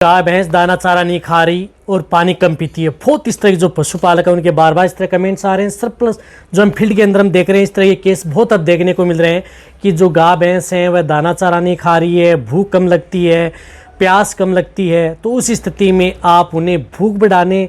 गाय भैंस दाना चारा नहीं खा रही और पानी कम पीती है। बहुत इस तरह के जो पशुपालक है उनके बार बार इस तरह कमेंट्स आ रहे हैं। सर प्लस जो हम फील्ड के अंदर हम देख रहे हैं इस तरह के केस बहुत अब देखने को मिल रहे हैं कि जो गाय भैंस हैं वह दाना चारा नहीं खा रही है, भूख कम लगती है, प्यास कम लगती है। तो उस स्थिति में आप उन्हें भूख बढ़ाने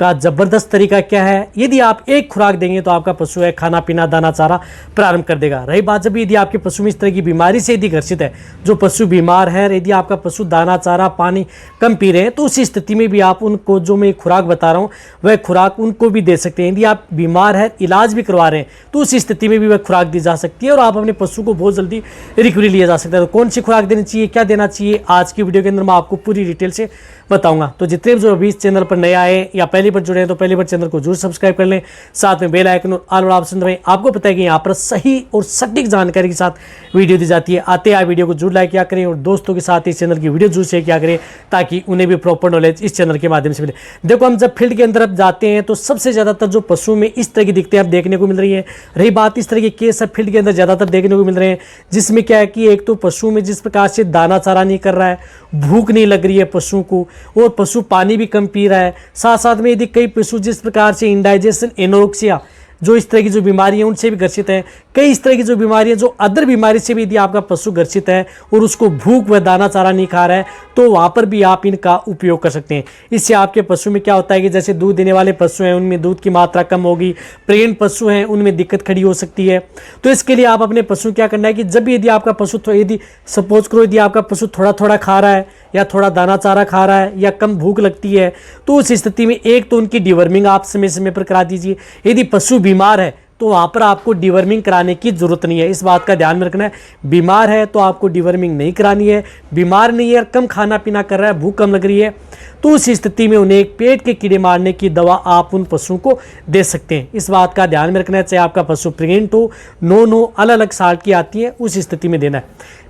का ज़बरदस्त तरीका क्या है? यदि आप एक खुराक देंगे तो आपका पशु है खाना पीना दाना चारा प्रारंभ कर देगा। रही बात जब यदि आपके पशु में इस तरह की बीमारी से यदि ग्रसित है, जो पशु बीमार है, यदि आपका पशु दाना चारा पानी कम पी रहे हैं तो उस स्थिति में भी आप उनको जो मैं खुराक बता रहा हूँ वह खुराक उनको भी दे सकते हैं। यदि आप बीमार है, इलाज भी करवा रहे हैं तो उस स्थिति में भी वह खुराक दी जा सकती है और आप अपने पशु को बहुत जल्दी रिकवरी लिया जा सकता है। तो कौन सी खुराक देनी चाहिए, क्या देना चाहिए, आज की वीडियो के अंदर मैं आपको पूरी डिटेल से बताऊंगा। तो जितने भी जो अभी इस चैनल पर नए आए या पहली बार जुड़े हैं तो पहली बार चैनल को जरूर सब्सक्राइब कर लें, साथ में बेल आइकन और ऑल ऑप्शन दबाएं। आपको पता है कि यहाँ पर सही और सटीक जानकारी के साथ वीडियो दी जाती है। आते हैं वीडियो को जरूर लाइक किया करें और दोस्तों के साथ इस चैनल की वीडियो जरूर शेयर किया करें ताकि उन्हें भी प्रॉपर नॉलेज इस चैनल के माध्यम से मिले। देखो, हम जब फील्ड के अंदर अब जाते हैं तो सबसे ज़्यादातर जो पशु में इस तरह की दिक्कतें अब देखने को मिल रही है। रही बात इस तरह के केस अब फील्ड के अंदर ज़्यादातर देखने को मिल रहे हैं, जिसमें क्या है कि एक तो पशु में जिस प्रकार से दाना चारा नहीं कर रहा है, भूख नहीं लग रही है पशु को, और पशु पानी भी कम पी रहा है। साथ साथ में यदि कई पशु जिस प्रकार से इंडाइजेशन, एनोरेक्सिया, जो इस तरह की जो बीमारी है उनसे भी ग्रसित है। कई इस तरह की जो बीमारी है, जो अदर बीमारी से भी यदि आपका पशु ग्रसित है और उसको भूख व दाना चारा नहीं खा रहा है तो वहाँ पर भी आप इनका उपयोग कर सकते हैं। इससे आपके पशु में क्या होता है कि जैसे दूध देने वाले पशु हैं उनमें दूध की मात्रा कम होगी, प्रेग्नेंट पशु हैं उनमें दिक्कत खड़ी हो सकती है। तो इसके लिए आप अपने पशु क्या करना है कि जब यदि आपका पशु यदि सपोज करो यदि आपका पशु थोड़ा थोड़ा खा रहा है या थोड़ा दाना चारा खा रहा है या कम भूख लगती है तो उस स्थिति में एक तो उनकी डिवर्मिंग आप समय समय पर करा दीजिए। यदि पशु बीमार है तो वहाँ पर आपको डिवर्मिंग कराने की ज़रूरत नहीं है, इस बात का ध्यान में रखना है। बीमार है तो आपको डिवर्मिंग नहीं करानी है। बीमार नहीं है, कम खाना पीना कर रहा है, भूख कम लग रही है तो उस स्थिति में उन्हें एक पेट के कीड़े मारने की दवा आप उन पशुओं को दे सकते हैं। इस बात का ध्यान में रखना है, चाहे आपका पशु प्रेग्नेंट हो, नो अलग अलग साल की आती है, उस स्थिति में देना है।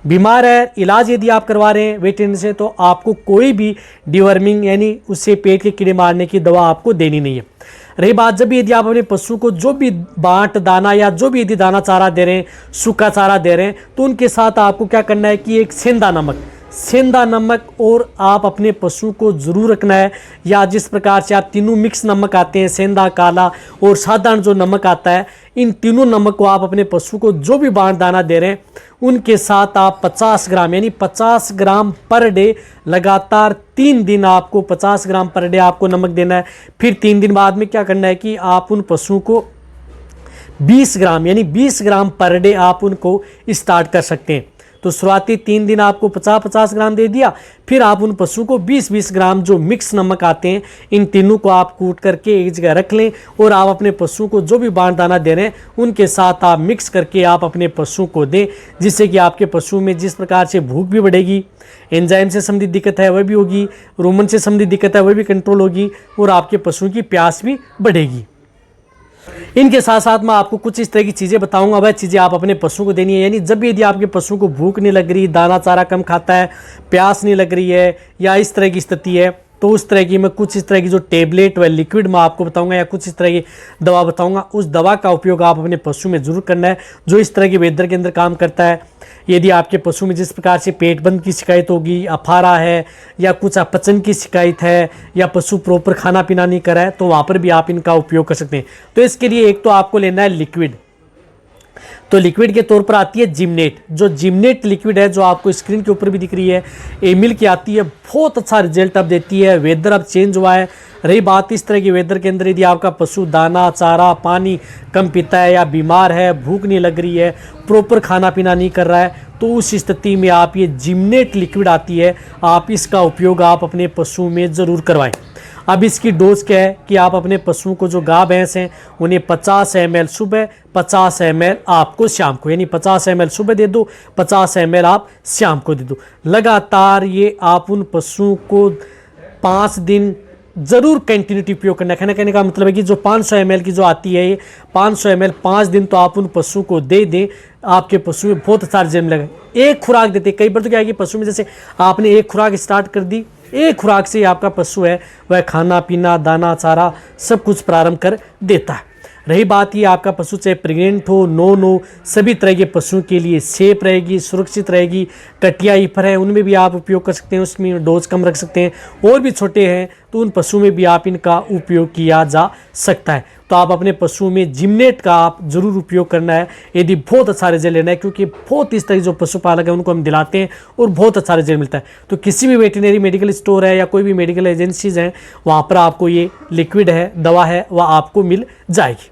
बीमार है, इलाज यदि आप करवा रहे हैं वेटरनरी से तो आपको कोई भी डिवर्मिंग यानी उससे पेट के कीड़े मारने की दवा आपको देनी नहीं है। रही बात जब भी यदि आप अपने पशु को जो भी बाट दाना या जो भी यदि दाना चारा दे रहे हैं, सूखा चारा दे रहे हैं तो उनके साथ आपको क्या करना है कि एक सेंधा नमक और आप अपने पशु को जरूर रखना है, या जिस प्रकार से आप तीनों मिक्स नमक आते हैं, सेंधा, काला और साधारण जो नमक आता है, इन तीनों नमक को आप अपने पशु को जो भी बाट दाना दे रहे हैं उनके साथ आप 50 ग्राम यानी 50 ग्राम पर डे लगातार 3 दिन आपको 50 ग्राम पर डे आपको नमक देना है। फिर 3 दिन बाद में क्या करना है कि आप उन पशुओं को 20 ग्राम यानी 20 ग्राम पर डे आप उनको स्टार्ट कर सकते हैं। तो शुरुआती 3 दिन आपको 50-50 ग्राम दे दिया, फिर आप उन पशु को 20-20 ग्राम जो मिक्स नमक आते हैं इन तीनों को आप कूट करके एक जगह रख लें और आप अपने पशु को जो भी बाट दाना दे रहे हैं उनके साथ आप मिक्स करके आप अपने पशु को दें, जिससे कि आपके पशु में जिस प्रकार से भूख भी बढ़ेगी, एंजाइम से संबंधित दिक्कत है वह भी होगी, रोमन से संबंधित दिक्कत है वह भी कंट्रोल होगी और आपके पशु की प्यास भी बढ़ेगी। इनके साथ साथ मैं आपको कुछ इस तरह की चीज़ें बताऊंगा, वह चीज़ें आप अपने पशु को देनी है। यानी जब भी यदि आपके पशु को भूख नहीं लग रही, दाना चारा कम खाता है, प्यास नहीं लग रही है या इस तरह की स्थिति है तो उस तरह की मैं कुछ इस तरह की जो टेबलेट व लिक्विड मैं आपको बताऊंगा या कुछ इस तरह की दवा बताऊंगा। उस दवा का उपयोग आप अपने पशु में जरूर करना है जो इस तरह के वेदर के अंदर काम करता है। यदि आपके पशु में जिस प्रकार से पेट बंद की शिकायत होगी, अफारा है या कुछ अपचन की शिकायत है या पशु प्रॉपर खाना पीना नहीं कर रहा है तो वहाँ पर भी आप इनका उपयोग कर सकते हैं। तो इसके लिए एक तो आपको लेना है लिक्विड, तो लिक्विड के तौर पर आती है जिमनेट। जो जिमनेट लिक्विड है जो आपको स्क्रीन के ऊपर भी दिख रही है, एमिल की आती है, बहुत अच्छा रिजल्ट अब देती है। वेदर अब चेंज हुआ है। रही बात इस तरह के वेदर के अंदर यदि आपका पशु दाना चारा पानी कम पीता है या बीमार है, भूख नहीं लग रही है, प्रॉपर खाना पीना नहीं कर रहा है तो उस स्थिति में आप ये जिमनेट लिक्विड आती है, आप इसका उपयोग आप अपने पशु में ज़रूर करवाएं। अब इसकी डोज क्या है कि आप अपने पशुओं को जो गाय भैंस हैं उन्हें 50 ml सुबह, 50 ml आपको शाम को, यानी 50 ml सुबह दे दो, 50 ml आप शाम को दे दो। लगातार ये आप उन पशुओं को 5 दिन ज़रूर कंटिन्यूटी उपयोग करना है। कहने का मतलब है कि जो 500 ml की जो आती है ये 500 ml 5 दिन तो आप उन पशु को दे दें, आपके पशु में बहुत अच्छा रिजल्ट मिलेगा। एक खुराक देते, कई बार तो क्या है कि पशु में जैसे आपने एक खुराक स्टार्ट कर दी, एक खुराक से आपका पशु है वह खाना पीना दाना चारा सब कुछ प्रारंभ कर देता है। रही बात ये आपका पशु चाहे प्रेग्नेंट हो, नॉन हो, सभी तरह के पशुओं के लिए सेफ रहेगी, सुरक्षित रहेगी। कटिया ईफर है उनमें भी आप उपयोग कर सकते हैं, उसमें डोज कम रख सकते हैं। और भी छोटे हैं तो उन पशुओं में भी आप इनका उपयोग किया जा सकता है। तो आप अपने पशुओं में जिमनेट का आप जरूर उपयोग करना है यदि बहुत अच्छा रिजल्ट लेना है, क्योंकि बहुत इस तरह जो पशुपालक है उनको हम दिलाते हैं और बहुत अच्छा रिजल्ट मिलता है। तो किसी भी वेटरनरी मेडिकल स्टोर है या कोई भी मेडिकल एजेंसीज हैं, वहाँ पर आपको ये लिक्विड है, दवा है, वह आपको मिल जाएगी।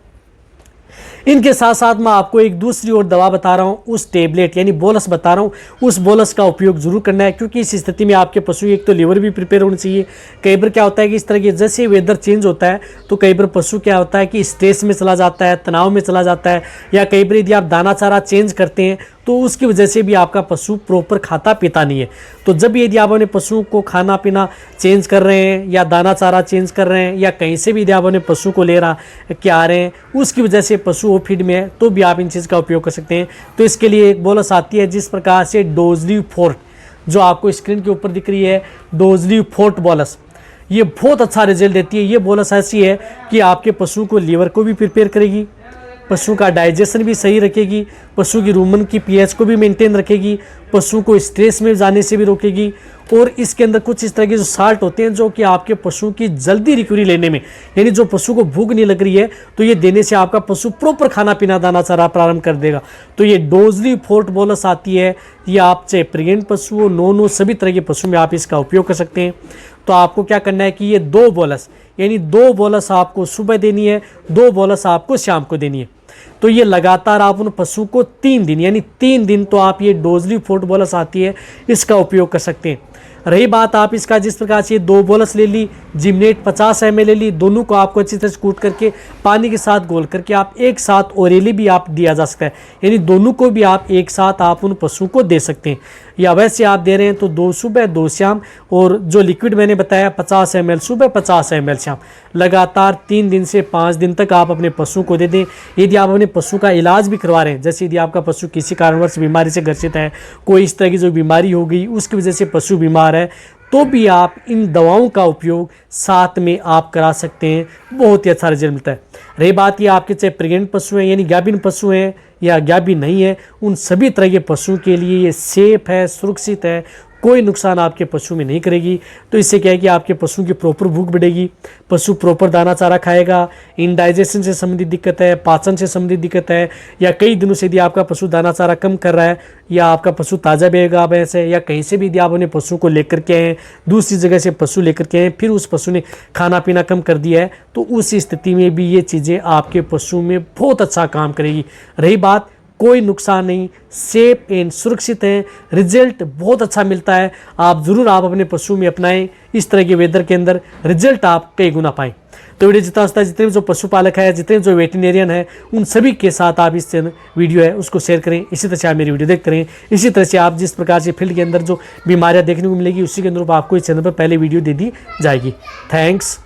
इनके साथ साथ मैं आपको एक दूसरी और दवा बता रहा हूँ, उस टेबलेट यानी बोलस बता रहा हूँ, उस बोलस का उपयोग जरूर करना है, क्योंकि इस स्थिति में आपके पशु एक तो लीवर भी प्रिपेयर होनी चाहिए। कई बार क्या होता है कि इस तरह के जैसे वेदर चेंज होता है तो कई बार पशु क्या होता है कि स्ट्रेस में चला जाता है, तनाव में चला जाता है, या कई बार यदि आप दाना चारा चेंज करते हैं तो उसकी वजह से भी आपका पशु प्रॉपर खाता पीता नहीं है। तो जब यदि आप अपने पशु को खाना पीना चेंज कर रहे हैं या दाना चारा चेंज कर रहे हैं या कहीं से भी यदि आप अपने पशु को ले आ रहे हैं, उसकी वजह से पशु वो फीड में है, तो भी आप इन चीज़ का उपयोग कर सकते हैं। तो इसके लिए एक बोलस आती है जिस प्रकार से डोजली फोर्ट, जो आपको स्क्रीन के ऊपर दिख रही है, डोजली फोर्ट बोलस, ये बहुत अच्छा रिजल्ट देती है। ये बोलस ऐसी है कि आपके पशु को लीवर को भी प्रिपेयर करेगी, पशु का डाइजेशन भी सही रखेगी, पशु की रूमन की पीएच को भी मेंटेन रखेगी, पशु को स्ट्रेस में जाने से भी रोकेगी। और इसके अंदर कुछ इस तरह के जो साल्ट होते हैं जो कि आपके पशु की जल्दी रिकवरी लेने में, यानी जो पशु को भूख नहीं लग रही है तो ये देने से आपका पशु प्रॉपर खाना पीना दाना चारा प्रारंभ कर देगा। तो ये डोजली फोर्ट बोलस आती है, ये आप चाहे प्रेग्नेंट पशु हो, नॉन हो, सभी तरह के पशु में आप इसका उपयोग कर सकते हैं। तो आपको क्या करना है कि ये 2 बोलस यानी 2 बोलस आपको सुबह देनी है, 2 बोलस आपको शाम को देनी है। तो ये लगातार आप उन पशु को 3 दिन यानी 3 दिन तो आप ये डोजली फोर्ट बोलस आती है इसका उपयोग कर सकते हैं। रही बात आप इसका जिस प्रकार से 2 बोलस ले ली, जिमनेट 50 ml ले ली, दोनों को आपको अच्छी तरह से कूट करके पानी के साथ घोल करके आप एक साथ ओरेली भी आप दिया जा सकता है, यानी दोनों को भी आप एक साथ आप उन पशु को दे सकते हैं। या वैसे आप दे रहे हैं तो 2 सुबह 2 शाम, और जो लिक्विड मैंने बताया 50 ml सुबह 50 ml शाम, लगातार 3 दिन से 5 दिन तक आप अपने पशु को दे दें। यदि आप अपने पशु का इलाज भी करवा रहे हैं, जैसे यदि आपका पशु किसी कारणवश बीमारी से ग्रसित है, कोई इस तरह की जो बीमारी हो गई उसकी वजह से पशु बीमार है, तो भी आप इन दवाओं का उपयोग साथ में आप करा सकते हैं, बहुत ही अच्छा रिजल्ट मिलता है। रही बात ये आपके चाहे प्रेग्नेंट पशु हैं यानी गाभिन पशु हैं या गाभिन नहीं है, उन सभी तरह के पशुओं के लिए ये सेफ है, सुरक्षित है, कोई नुकसान आपके पशु में नहीं करेगी। तो इससे क्या है कि आपके पशु की प्रॉपर भूख बढ़ेगी, पशु प्रॉपर दाना चारा खाएगा, इंडाइजेशन से संबंधित दिक्कत है, पाचन से संबंधित दिक्कत है, या कई दिनों से यदि आपका पशु दाना चारा कम कर रहा है, या आपका पशु ताज़ा बेगा भैंस है, या कहीं से भी यदि आप अपने पशु को लेकर के आए, दूसरी जगह से पशु लेकर के आए, फिर उस पशु ने खाना पीना कम कर दिया है, तो उस स्थिति में भी ये चीज़ें आपके पशु में बहुत अच्छा काम करेगी। रही बात, कोई नुकसान नहीं, सेफ एंड सुरक्षित है, रिजल्ट बहुत अच्छा मिलता है। आप ज़रूर आप अपने पशु में अपनाएं, इस तरह के वेदर के अंदर रिजल्ट आप कई गुना पाएं। तो वीडियो जितना होता है, जितने भी जो पशुपालक है, जितने जो वेटरनेरियन है, उन सभी के साथ आप इस वीडियो है उसको शेयर करें। इसी तरह से आप मेरी वीडियो देखते रहें। इसी तरह से आप जिस प्रकार से फील्ड के अंदर जो बीमारियाँ देखने को मिलेगी उसी के अनुरूप आपको इस चैनल पर पहले वीडियो दे दी जाएगी। थैंक्स।